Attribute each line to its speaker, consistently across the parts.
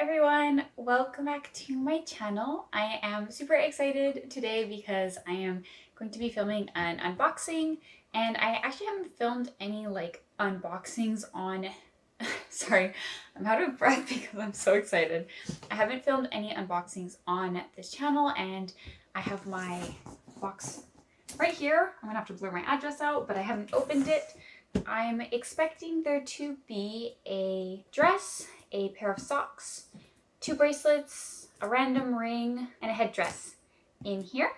Speaker 1: everyone, welcome back to my channel. I am super excited today because I am going to be filming an unboxing, and I actually haven't filmed any unboxings on sorry, I'm out of breath because I'm so excited. I haven't filmed any unboxings on this channel, and I have my box right here. I'm gonna have to blur my address out, but I haven't opened it. I'm expecting there to be a dress, a pair of socks, 2 bracelets, a random ring, and a headdress in here.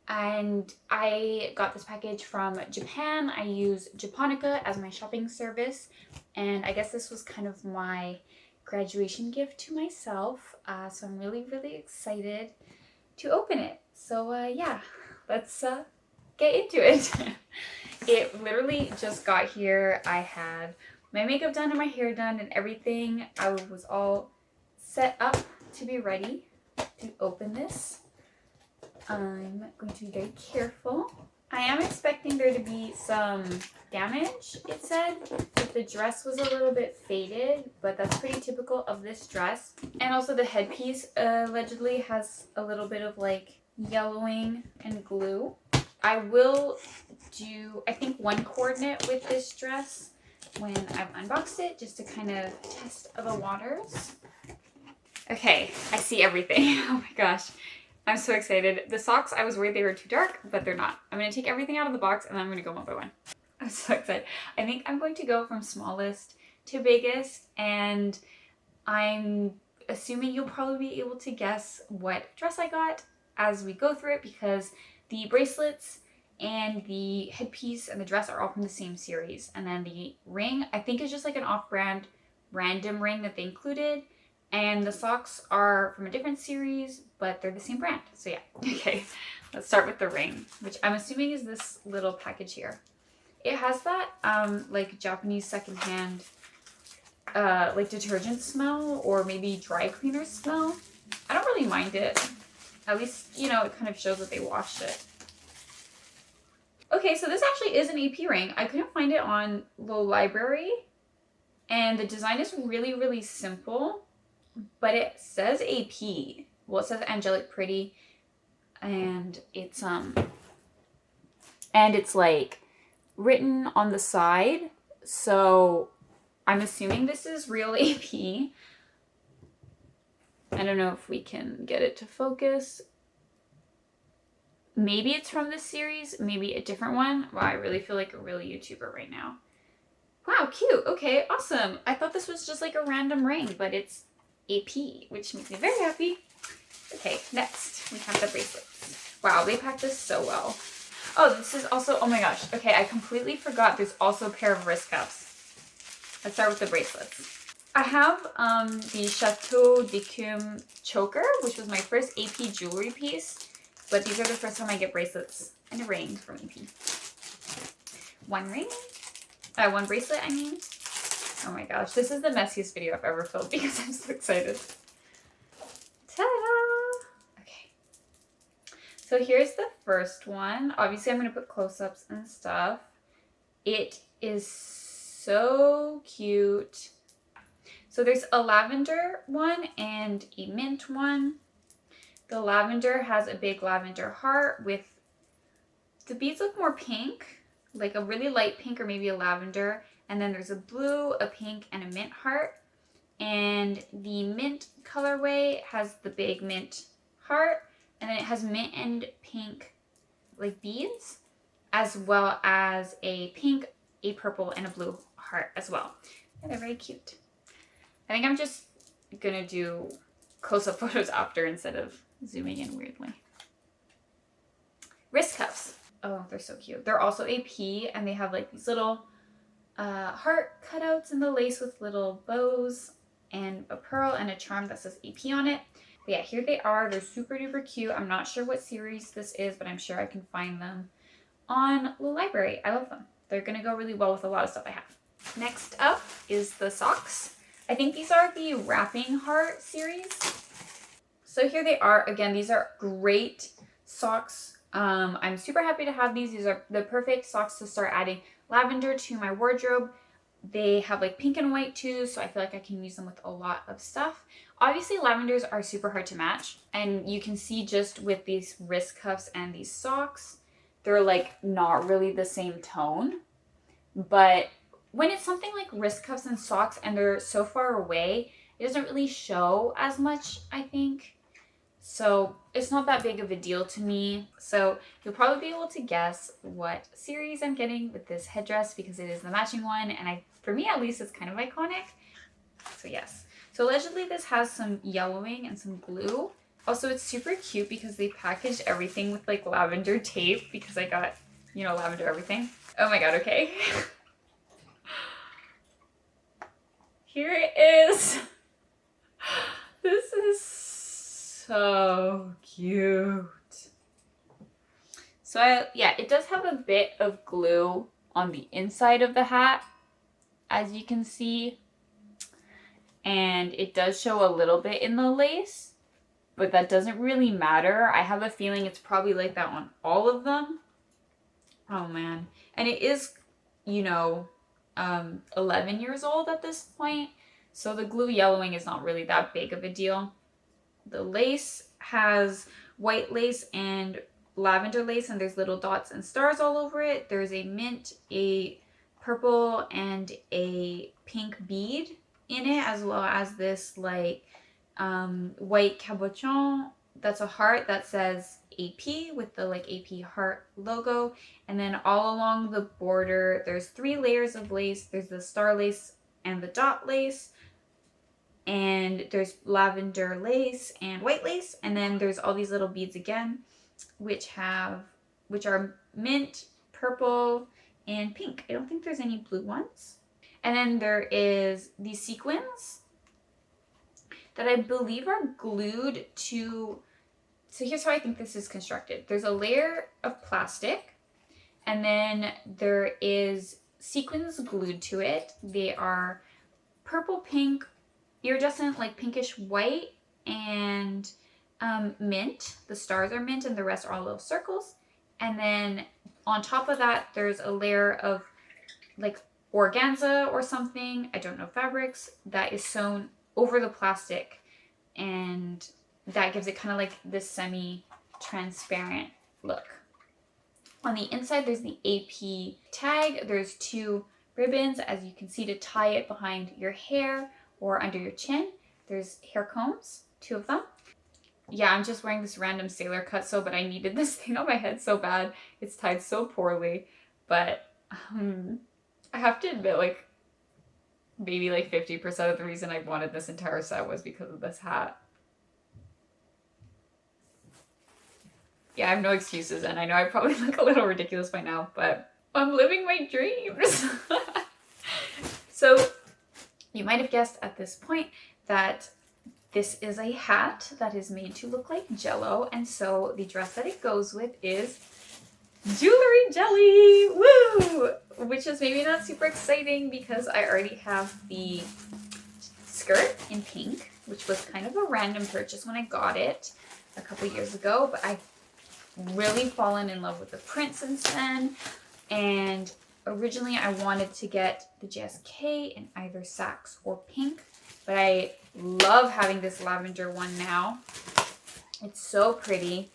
Speaker 1: And I got this package from Japan. I use Japonica as my shopping service, and I guess this was kind of my graduation gift to myself. So I'm really excited to open it. So yeah, let's get into it. It literally just got here. I had my makeup done and my hair done and everything. I was all set up to be ready to open this. I'm going to be very careful. I am expecting there to be some damage, it said. That the dress was a little bit faded, but that's pretty typical of this dress. And also the headpiece allegedly has a little bit of yellowing and glue. I will do, I think, one coordinate with this dress when I've unboxed it, just to kind of test the waters. Okay, I see everything. Oh my gosh, I'm so excited. The socks, I was worried they were too dark, but they're not. I'm going to take everything out of the box and then I'm going to go one by one. I'm so excited. I think I'm going to go from smallest to biggest, and I'm assuming you'll probably be able to guess what dress I got as we go through it, because the bracelets and the headpiece and the dress are all from the same series. And then the ring, I think, is just like an off-brand random ring that they included. And the socks are from a different series, but they're the same brand. So yeah, okay. Let's start with the ring, which I'm assuming is this little package here. It has that like Japanese secondhand like detergent smell, or maybe dry cleaner smell. I don't really mind it. At least, you know, it kind of shows that they washed it. Okay, so this actually is an AP ring. I couldn't find it on the library, and the design is really simple, but it says AP. Well, it says Angelic Pretty, and it's like written on the side, so I'm assuming this is real AP. I don't know if we can get it to focus. Maybe it's from this series, maybe a different one. Wow, I really feel like a real YouTuber right now. Wow, cute. Okay, awesome. I thought this was just like a random ring, but it's AP, which makes me very happy. Okay, next we have the bracelets. Wow, they packed this so well. Oh, this is also, oh my gosh. Okay, I completely forgot there's also a pair of wrist cuffs. Let's start with the bracelets. I have the Chateau d'Ecume choker, which was my first AP jewelry piece, but these are the first time I get bracelets and a ring from AP. One bracelet, I mean. Oh my gosh, this is the messiest video I've ever filmed because I'm so excited. Ta-da! Okay. So here's the first one. Obviously, I'm going to put close-ups and stuff. It is so cute. So there's a lavender one and a mint one. The lavender has a big lavender heart with, the beads look more pink, like a really light pink or maybe a lavender. And then there's a blue, a pink, and a mint heart. And the mint colorway has the big mint heart. And then it has mint and pink like beads, as well as a pink, a purple, and a blue heart as well. And they're very cute. I think I'm just gonna do close-up photos after instead of zooming in weirdly. Wrist cuffs. Oh, they're so cute. They're also AP, and they have like these little heart cutouts in the lace with little bows and a pearl and a charm that says AP on it. But yeah, here they are. They're super duper cute. I'm not sure what series this is, but I'm sure I can find them on the library. I love them. They're gonna go really well with a lot of stuff I have. Next up is the socks. I think these are the Wrapping Heart series. So here they are. Again, these are great socks. I'm super happy to have these. These are the perfect socks to start adding lavender to my wardrobe. They have like pink and white too, so I feel like I can use them with a lot of stuff. Obviously, lavenders are super hard to match, and you can see just with these wrist cuffs and these socks, they're like not really the same tone. But when it's something like wrist cuffs and socks and they're so far away, it doesn't really show as much, I think. So it's not that big of a deal to me. So you'll probably be able to guess what series I'm getting with this headdress because it is the matching one. And for me at least, it's kind of iconic. So yes. So allegedly this has some yellowing and some glue. Also, it's super cute because they packaged everything with like lavender tape because I got, you know, lavender everything. Oh my god, okay. Here it is. This is so cute. So yeah, it does have a bit of glue on the inside of the hat, as you can see. And it does show a little bit in the lace, but that doesn't really matter. I have a feeling it's probably like that on all of them. Oh man. And it is, you know, 11 years old at this point. So the glue yellowing is not really that big of a deal. The lace has white lace and lavender lace, and there's little dots and stars all over it. There's a mint, a purple, and a pink bead in it, as well as this like white cabochon that's a heart that says AP with the like AP heart logo. And then all along the border, there's 3 layers of lace. There's the star lace and the dot lace. And there's lavender lace and white lace. And then there's all these little beads again, which are mint, purple, and pink. I don't think there's any blue ones. And then there is these sequins that I believe are glued to. So here's how I think this is constructed. There's a layer of plastic, and then there is sequins glued to it. They are purple, pink, iridescent, like pinkish white, and mint. The stars are mint and the rest are all little circles. And then on top of that, there's a layer of like organza or something, I don't know, fabrics, that is sewn over the plastic, and that gives it kind of like this semi-transparent look. On the inside, there's the AP tag. There's 2 ribbons, as you can see, to tie it behind your hair or under your chin. There's hair combs, 2 of them. Yeah, I'm just wearing this random sailor cut sew, but I needed this thing on my head so bad. It's tied so poorly, but I have to admit, like, maybe like 50% of the reason I wanted this entire set was because of this hat. Yeah, I have no excuses, and I know I probably look a little ridiculous by now, but I'm living my dreams. So you might have guessed at this point that this is a hat that is made to look like Jello, and so the dress that it goes with is jewelry jelly, woo! Which is maybe not super exciting because I already have the skirt in pink, which was kind of a random purchase when I got it a couple years ago, but I've really fallen in love with the print since then. And originally I wanted to get the JSK in either sax or pink, but I love having this lavender one now. It's so pretty,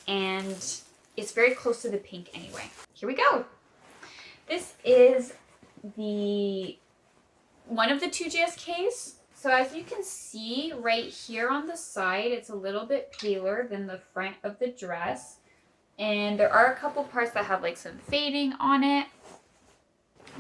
Speaker 1: and it's very close to the pink anyway. Here we go. This is one of the 2 JSKs. So as you can see right here on the side, it's a little bit paler than the front of the dress. And there are a couple parts that have like some fading on it.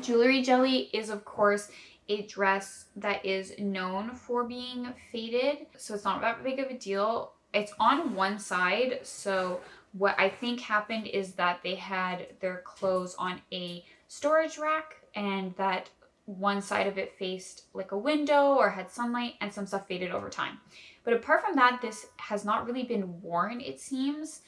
Speaker 1: Jewelry jelly is, of course, a dress that is known for being faded, so it's not that big of a deal. It's on one side, so what I think happened is that they had their clothes on a storage rack, and that one side of it faced like a window or had sunlight, and some stuff faded over time. But apart from that, this has not really been worn, it seems.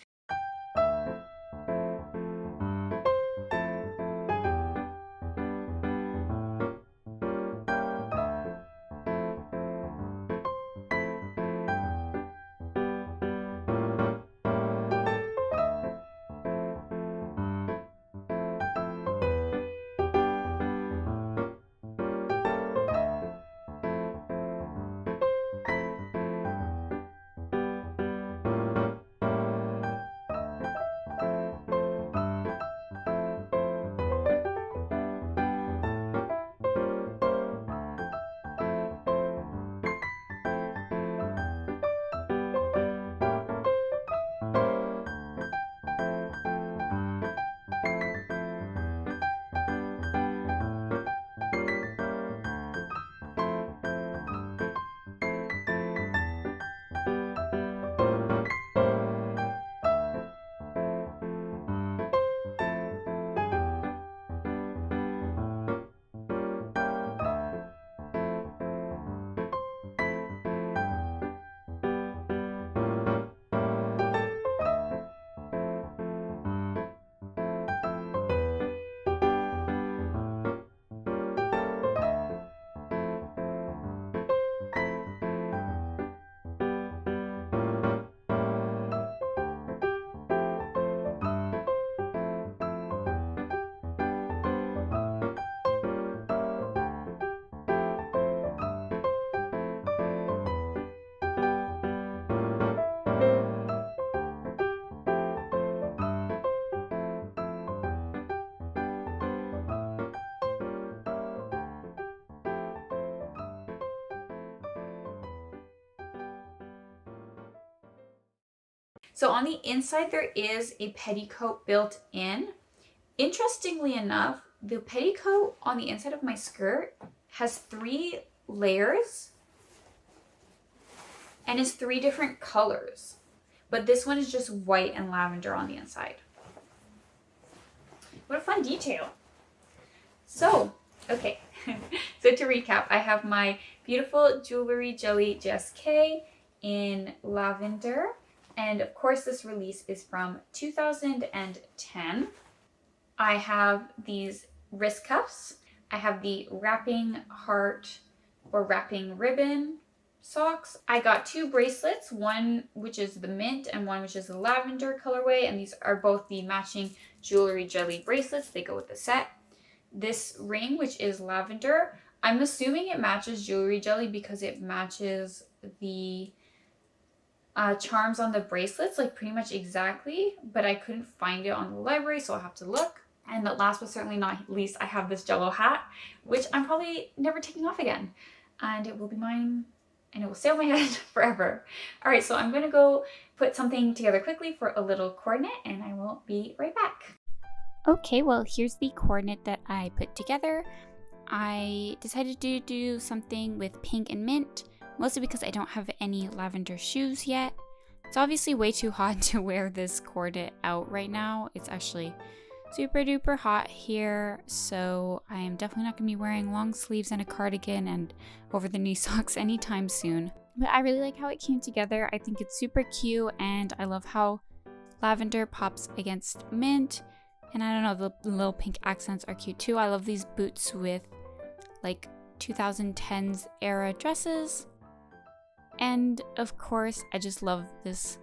Speaker 1: So on the inside, there is a petticoat built in. Interestingly enough, the petticoat on the inside of my skirt has 3 layers and is 3 different colors. But this one is just white and lavender on the inside. What a fun detail. So, okay. So to recap, I have my beautiful jewelry jelly Jess K in lavender. And of course, this release is from 2010. I have these wrist cuffs. I have the wrapping heart or wrapping ribbon socks. I got 2 bracelets, one which is the mint and one which is the lavender colorway, and these are both the matching jewelry jelly bracelets. They go with the set. This ring, which is lavender, I'm assuming it matches jewelry jelly because it matches the charms on the bracelets, like pretty much exactly, but I couldn't find it on the library, so I'll have to look. And last but certainly not least, I have this jello hat, which I'm probably never taking off again. And it will be mine and it will stay on my head forever. All right, so I'm gonna go put something together quickly for a little coordinate and I will be right back. Okay, well, here's the coordinate that I put together. I decided to do something with pink and mint, mostly because I don't have any lavender shoes yet. It's obviously way too hot to wear this coordinate out right now. It's actually super duper hot here, so I am definitely not gonna be wearing long sleeves and a cardigan and over the knee socks anytime soon. But I really like how it came together. I think it's super cute and I love how lavender pops against mint. And I don't know, the little pink accents are cute too. I love these boots with like 2010s era dresses. And of course, I just love this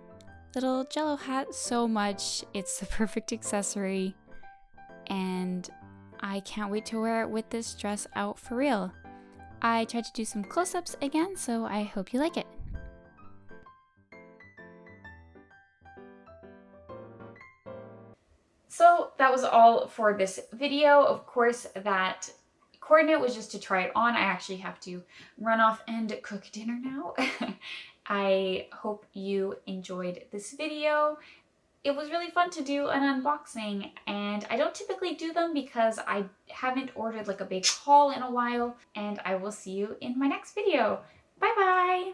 Speaker 1: little jello hat so much. It's the perfect accessory. And I can't wait to wear it with this dress out for real. I tried to do some close-ups again, so I hope you like it. So that was all for this video. Of course, that coordinate was just to try it on. I actually have to run off and cook dinner now. I hope you enjoyed this video. It was really fun to do an unboxing, and I don't typically do them because I haven't ordered like a big haul in a while, and I will see you in my next video. Bye bye!